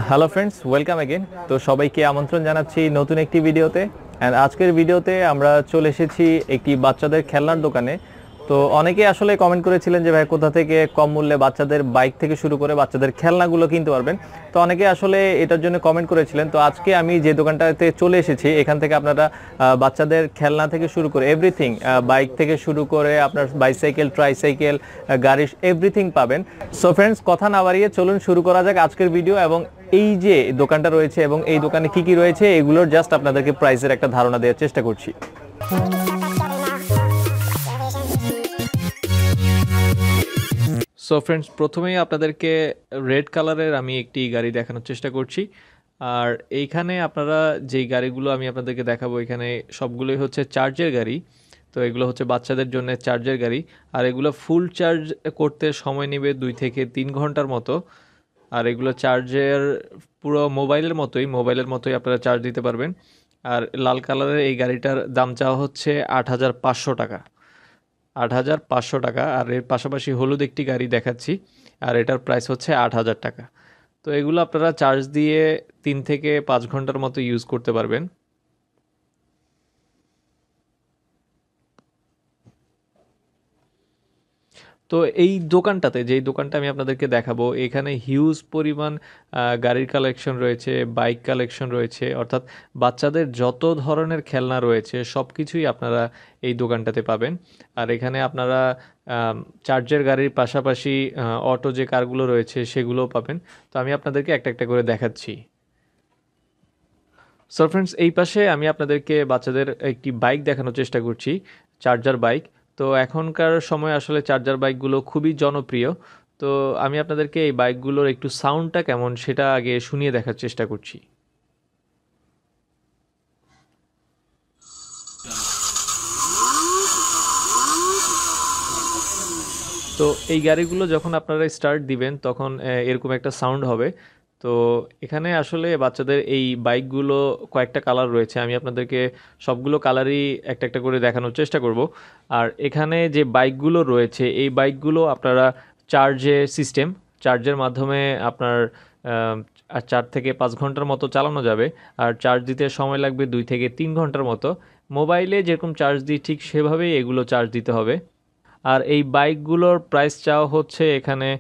Hello friends, welcome again. তো সবাইকে আমন্ত্রণ জানাচ্ছি নতুন একটি ভিডিওতে। অ্যান্ড আজকের ভিডিওতে আমরা চলে এসেছি একটি বাচ্চাদের খেলনার দোকানে। তো অনেকে আসলে কমেন্ট করেছিলেন যে ভাই কোথা থেকে কম মূল্যে বাচ্চাদের বাইক থেকে শুরু করে বাচ্চাদের খেলনাগুলো কিনতে পারবেন। তো অনেকে আসলে এটার জন্য কমেন্ট করেছিলেন। তো আজকে আমি যে দোকানটাতে চলে এসেছি এখান থেকে আপনারা বাচ্চাদের খেলনা থেকে শুরু করে এভরিথিং, বাইক থেকে শুরু করে আপনার বাইসাইকেল, ট্রাইসাইকেল, গাড়ির এভরিথিং পাবেন। সো ফ্রেন্ডস, কথা না বাড়িয়ে চলুন শুরু করা যাক আজকের ভিডিও। এবং এই যে দোকানটা রয়েছে এবং এই দোকানে কি কি রয়েছে এগুলোর জাস্ট আপনাদেরকে প্রাইসের একটা ধারণা দেওয়ার চেষ্টা করছি। সো ফ্রেন্ডস, প্রথমেই আপনাদেরকে রেড কালারের আমি একটি গাড়ি দেখানোর চেষ্টা করছি। আর এইখানে আপনারা যেই গাড়িগুলো আমি আপনাদেরকে দেখাবো এখানে সবগুলোই হচ্ছে চার্জের গাড়ি। তো এগুলো হচ্ছে বাচ্চাদের জন্য চার্জের গাড়ি। আর এগুলো ফুল চার্জ করতে সময় নেবে 2 থেকে 3 ঘন্টার মতো। আর এগুলো চার্জের পুরো মোবাইলের মতোই আপনারা চার্জ দিতে পারবেন। আর লাল কালারের এই গাড়িটার দাম চাওয়া হচ্ছে 8,500 টাকা। 8,500 টাকা। আর এর পাশাপাশি হলুদ একটি গাড়ি দেখাচ্ছি, আর এটার প্রাইস হচ্ছে 8,000 টাকা। তো এগুলো আপনারা চার্জ দিয়ে 3 থেকে 5 ঘন্টার মতো ইউজ করতে পারবেন। তো এই দোকানটাতে, যেই দোকানটা আমি আপনাদেরকে দেখাবো, এখানে হিউজ পরিমাণ গাড়ির কালেকশন রয়েছে, বাইক কালেকশন রয়েছে, অর্থাৎ বাচ্চাদের যত ধরনের খেলনা রয়েছে সব কিছুই আপনারা এই দোকানটাতে পাবেন। আর এখানে আপনারা চার্জের গাড়ির পাশাপাশি অটো যে কারগুলো রয়েছে সেগুলোও পাবেন। তো আমি আপনাদেরকে একটা একটা করে দেখাচ্ছি। সো ফ্রেন্ডস, এই পাশে আমি আপনাদেরকে বাচ্চাদের একটি বাইক দেখানোর চেষ্টা করছি, চার্জার বাইক। তো এখনকার সময় আসলে চার্জার বাইকগুলো খুবই জনপ্রিয়। তো আমি আপনাদেরকে এই বাইকগুলোর একটু সাউন্ডটা কেমন সেটা আগে শুনিয়ে দেখার চেষ্টা করছি। তো এই গাড়িগুলো যখন আপনারা স্টার্ট দিবেন তখন এরকম একটা সাউন্ড হবে। তো এখানে আসলে বাচ্চাদের এই বাইকগুলো কয়েকটা কালার রয়েছে, আমি আপনাদেরকে সবগুলো কালারই একটা একটা করে দেখানোর চেষ্টা করব। আর এখানে যে বাইকগুলো রয়েছে এই বাইকগুলো আপনারা চার্জের মাধ্যমে আপনার 4 থেকে 5 ঘন্টার মতো চালানো যাবে। আর চার্জ দিতে সময় লাগবে 2 থেকে 3 ঘন্টার মতো। মোবাইলে যেরকম চার্জ দিই ঠিক সেভাবেই এগুলো চার্জ দিতে হবে। আর এই বাইকগুলোর প্রাইস চাওয়া হচ্ছে এখানে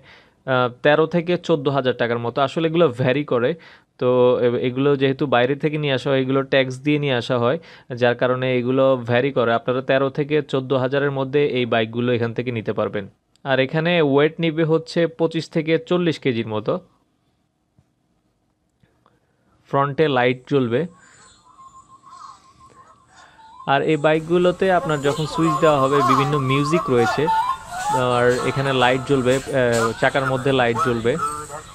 13 থেকে 14,000 টাকার মতো। আসলে এগুলো ভ্যারি করে। তো এগুলো যেহেতু বাইরে থেকে নিয়ে আসা হয়, এগুলো ট্যাক্স দিয়ে নিয়ে আসা হয়, যার কারণে এগুলো ভ্যারি করে। আপনারা 13 থেকে 14,000-এর মধ্যে এই বাইকগুলো এখান থেকে নিতে পারবেন। আর এখানে ওয়েট নিবে হচ্ছে 25 থেকে 40 কেজির মতো। ফ্রন্টে লাইট জ্বলবে। আর এই বাইকগুলোতে আপনার যখন সুইচ দেওয়া হবে বিভিন্ন মিউজিক রয়েছে। আর এখানে লাইট জ্বলবে, চাকার মধ্যে লাইট জ্বলবে।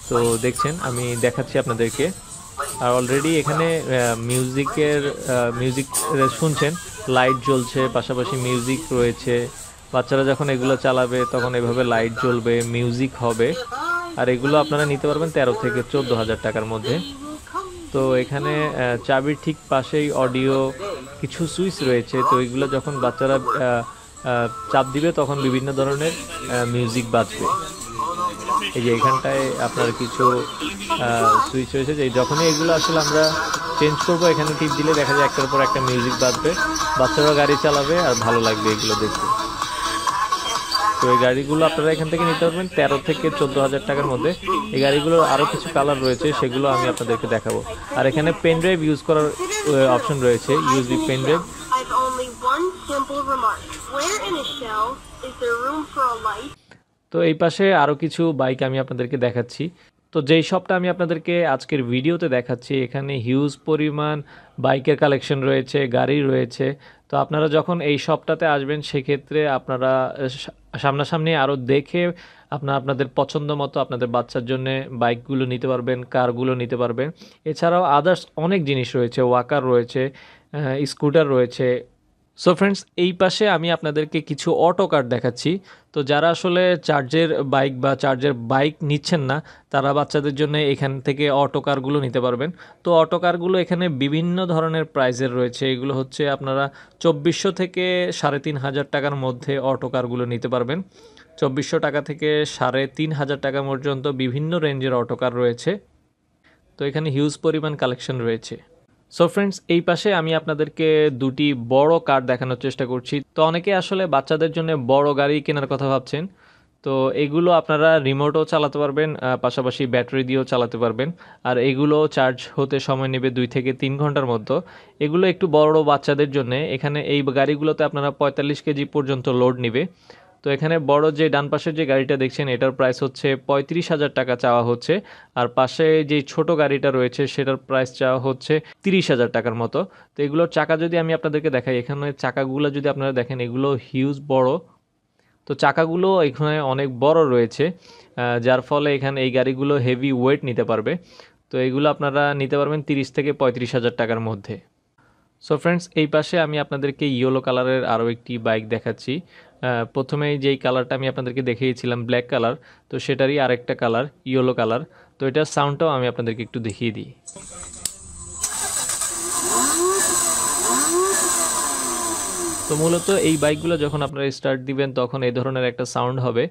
তো দেখছেন, আমি দেখাচ্ছি আপনাদেরকে। আর অলরেডি এখানে মিউজিক শুনছেন, লাইট জ্বলছে, পাশাপাশি মিউজিক রয়েছে। বাচ্চারা যখন এগুলো চালাবে তখন এভাবে লাইট জ্বলবে, মিউজিক হবে। আর এগুলো আপনারা নিতে পারবেন 13 থেকে 14,000 টাকার মধ্যে। তো এখানে চাবির ঠিক পাশেই অডিও কিছু সুইচ রয়েছে। তো এগুলো যখন বাচ্চারা চাপ দিবে তখন বিভিন্ন ধরনের মিউজিক বাজবে। এই যে এখানটায় আপনার কিছু সুইচ রয়েছে, যে যখনই এগুলো আসলে আমরা চেঞ্জ করব এখানে টিপ দিলে দেখা যায় একটার পর একটা মিউজিক বাজবে, বাচ্চারা গাড়ি চালাবে আর ভালো লাগবে এগুলো দেখতে। তো এই গাড়িগুলো আপনারা এখান থেকে নিতে পারবেন 13 থেকে 14,000 টাকার মধ্যে। এই গাড়িগুলোর আরও কিছু কালার রয়েছে, সেগুলো আমি আপনাদেরকে দেখাবো। আর এখানে পেন ড্রাইভ ইউজ করার অপশন রয়েছে, ইউএসবি পেন ড্রাইভ। তো এই পাশে আরও কিছু বাইক আমি আপনাদেরকে দেখাচ্ছি। তো যেই শপটা আমি আপনাদেরকে আজকের ভিডিওতে দেখাচ্ছি এখানে হিউজ পরিমাণ বাইকের কালেকশন রয়েছে, গাড়ি রয়েছে। তো আপনারা যখন এই শপটাতে আসবেন সেক্ষেত্রে আপনারা সামনাসামনি আরও দেখে আপনাদের পছন্দ মতো আপনাদের বাচ্চার জন্য বাইকগুলো নিতে পারবেন, কারগুলো নিতে পারবেন। এছাড়াও আদার্স অনেক জিনিস রয়েছে, ওয়াকার রয়েছে, স্কুটার রয়েছে। সো ফ্রেন্ডস, এই পাশে আমি আপনাদেরকে কিছু অটো কার দেখাচ্ছি। তো যারা আসলে চার্জের বাইক নিচ্ছেন না, তারা বাচ্চাদের জন্য এখান থেকে অটো কারগুলো নিতে পারবেন। তো অটো কারগুলো এখানে বিভিন্ন ধরনের প্রাইসের রয়েছে। এগুলো হচ্ছে আপনারা 2400 থেকে 3,500 টাকার মধ্যে অটো কারগুলো নিতে পারবেন। 2400 টাকা থেকে 3,500 টাকা পর্যন্ত বিভিন্ন রেঞ্জের অটো কার রয়েছে। তো এখানে হিউজ পরিমাণ কালেকশন রয়েছে। সো ফ্রেন্ডস, এই পাশে আমি আপনাদেরকে দুটি বড় কার দেখানোর চেষ্টা করছি। তো অনেকে আসলে বাচ্চাদের জন্য বড় গাড়ি কেনার কথা ভাবছেন। তো এগুলো আপনারা রিমোটও চালাতে পারবেন, পাশাপাশি ব্যাটারি দিয়েও চালাতে পারবেন। আর এগুলো চার্জ হতে সময় নেবে 2 থেকে 3 ঘন্টার মতো। এগুলো একটু বড় বাচ্চাদের জন্য। এখানে এই গাড়িগুলোতে আপনারা 45 কেজি পর্যন্ত লোড নেবে। তো এখানে বড় যে ডান পাশের যে গাড়িটা দেখছেন এটার প্রাইস হচ্ছে 35,000 টাকা চাওয়া হচ্ছে। আর পাশে যে ছোট গাড়িটা রয়েছে সেটার প্রাইস চাওয়া হচ্ছে 30,000 টাকার মতো। তো এগুলোর চাকা যদি আমি আপনাদেরকে দেখাই, এখানে চাকাগুলো যদি আপনারা দেখেন এগুলো হিউজ বড়। তো চাকাগুলো এখানে অনেক বড় রয়েছে, যার ফলে এখানে এই গাড়িগুলো হেভি ওয়েট নিতে পারবে। তো এগুলো আপনারা নিতে পারবেন 30 থেকে 35,000 টাকার মধ্যে। সো ফ্রেন্ডস, এই পাশে আমি আপনাদেরকে ইয়েলো কালারের আরও একটি বাইক দেখাচ্ছি। প্রথমে যেই কালারটা আমি আপনাদেরকে দেখিয়েছিলাম ব্ল্যাক কালার, তো সেটারই আরেকটা কালার ইয়েলো কালার। তো এটার সাউন্ডটাও আমি আপনাদেরকে একটু দেখিয়ে দিই। তো মূলত এই বাইকগুলো যখন আপনারা স্টার্ট দিবেন তখন এই ধরনের একটা সাউন্ড হবে।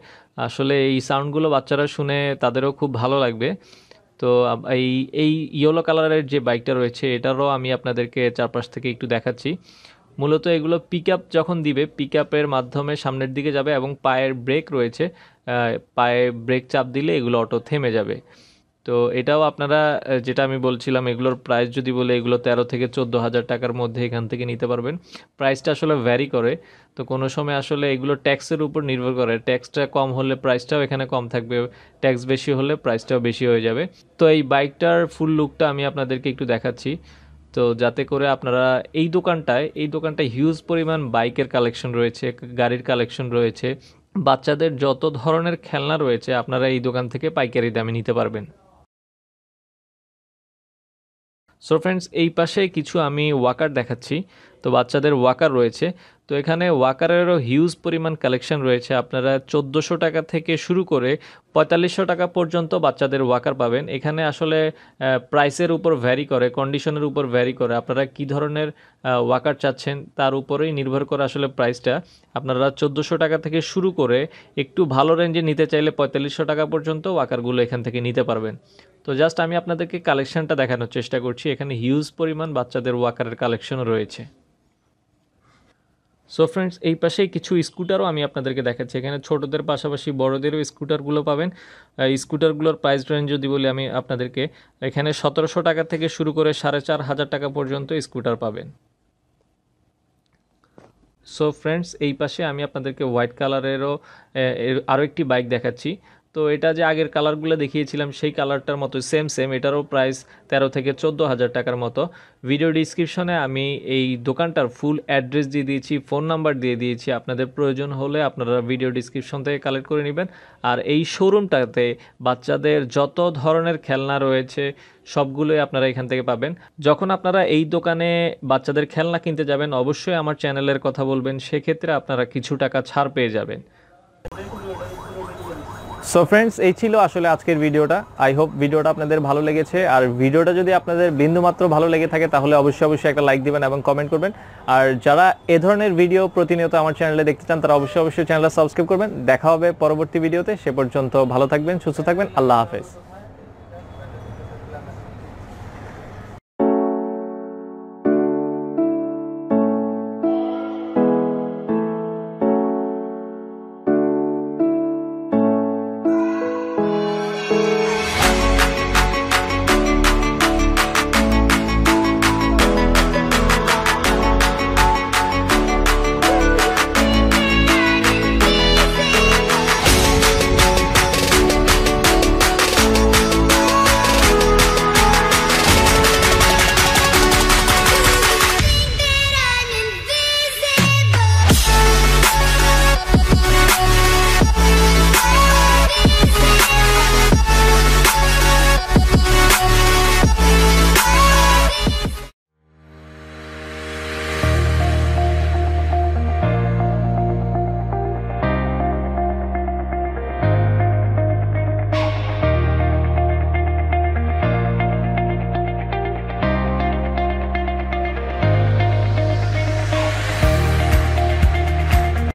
আসলে এই সাউন্ডগুলো বাচ্চারা শুনে তাদেরও খুব ভালো লাগবে। তো এই এই ইয়েলো কালারের যে বাইকটা রয়েছে এটারও আমি আপনাদেরকে চারপাশ থেকে একটু দেখাচ্ছি। মূলত এগুলো পিক আপ যখন দিবে, পিক আপের মাধ্যমে সামনের দিকে যাবে এবং পায়ের ব্রেক রয়েছে, পায়ে ব্রেক চাপ দিলে এগুলো অটো থেমে যাবে। তো এটাও আপনারা যেটা আমি বলছিলাম, এগুলোর প্রাইস যদি বলে এগুলো 13 থেকে 14,000 টাকার মধ্যে এখান থেকে নিতে পারবেন। প্রাইসটা আসলে ভ্যারি করে। তো কোনো সময় আসলে এগুলো ট্যাক্সের উপর নির্ভর করে। ট্যাক্সটা কম হলে প্রাইসটাও এখানে কম থাকবে, ট্যাক্স বেশি হলে প্রাইসটাও বেশি হয়ে যাবে। তো এই বাইকটার ফুল লুকটা আমি আপনাদেরকে একটু দেখাচ্ছি। তো যাতে করে আপনারা এই দোকানটায় হিউজ পরিমাণ বাইকের কালেকশন রয়েছে, গাড়ির কালেকশন রয়েছে, বাচ্চাদের যত ধরনের খেলনা রয়েছে আপনারা এই দোকান থেকে পাইকারি দামে নিতে পারবেন। সো ফ্রেন্ডস, এই পাশে কিছু আমি ওয়াকার দেখাচ্ছি। তো বাচ্চাদের ওয়াকার রয়েছে। তো এখানে ওয়াকারেরও হিউজ পরিমাণ কালেকশন রয়েছে। আপনারা 1400 টাকা থেকে শুরু করে 4500 টাকা পর্যন্ত বাচ্চাদের ওয়াকার পাবেন। এখানে আসলে প্রাইসের উপর ভ্যারি করে, কন্ডিশনের উপর ভ্যারি করে। আপনারা কী ধরনের ওয়াকার চাচ্ছেন তার উপরেই নির্ভর করে আসলে প্রাইসটা। আপনারা 1400 টাকা থেকে শুরু করে একটু ভালো রেঞ্জে নিতে চাইলে 4500 টাকা পর্যন্ত ওয়াকারগুলো এখান থেকে নিতে পারবেন। তো জাস্ট আমি আপনাদেরকে কালেকশনটা দেখানোর চেষ্টা করছি। এখানে হিউজ পরিমাণ বাচ্চাদের ওয়াকারের কালেকশনও রয়েছে। সো ফ্রেন্ডস, এই পাশেই কিছু স্কুটারও আমি আপনাদেরকে দেখাচ্ছি। এখানে ছোটদের পাশাপাশি বড়দেরও স্কুটারগুলো পাবেন। স্কুটারগুলোর প্রাইস রেঞ্জ যদি বলি আমি আপনাদেরকে, এখানে 1700 টাকা থেকে শুরু করে 4500 টাকা পর্যন্ত স্কুটার পাবেন। সো ফ্রেন্ডস, এই পাশে আমি আপনাদেরকে হোয়াইট কালারেরও আরও একটি বাইক দেখাচ্ছি। তো এটা যে আগের কালারগুলো দেখিয়েছিলাম সেই কালারটার মতো সেম এটারও প্রাইস 13 থেকে 14,000 টাকার মতো। ভিডিও ডিসক্রিপশনে আমি এই দোকানটার ফুল অ্যাড্রেস দিয়ে দিয়েছি, ফোন নাম্বার দিয়ে দিয়েছি। আপনাদের প্রয়োজন হলে আপনারা ভিডিও ডিসক্রিপশন থেকে কালেক্ট করে নেবেন। আর এই শোরুমটাতে বাচ্চাদের যত ধরনের খেলনা রয়েছে সবগুলোই আপনারা এখান থেকে পাবেন। যখন আপনারা এই দোকানে বাচ্চাদের খেলনা কিনতে যাবেন অবশ্যই আমার চ্যানেলের কথা বলবেন, সেক্ষেত্রে আপনারা কিছু টাকা ছাড় পেয়ে যাবেন। সো ফ্রেন্ডস, এই ছিল আসলে আজকের ভিডিওটা। আই হোপ ভিডিওটা আপনাদের ভালো লেগেছে। আর ভিডিওটা যদি আপনাদের বিন্দুমাত্র ভালো লেগে থাকে তাহলে অবশ্যই একটা লাইক দিবেন এবং কমেন্ট করবেন। আর যারা এ ধরনের ভিডিও প্রতিনিয়ত আমার চ্যানেলে দেখতে চান তারা অবশ্যই চ্যানেলটা সাবস্ক্রাইব করবেন। দেখা হবে পরবর্তী ভিডিওতে। সে পর্যন্ত ভালো থাকবেন, সুস্থ থাকবেন। আল্লাহ হাফেজ।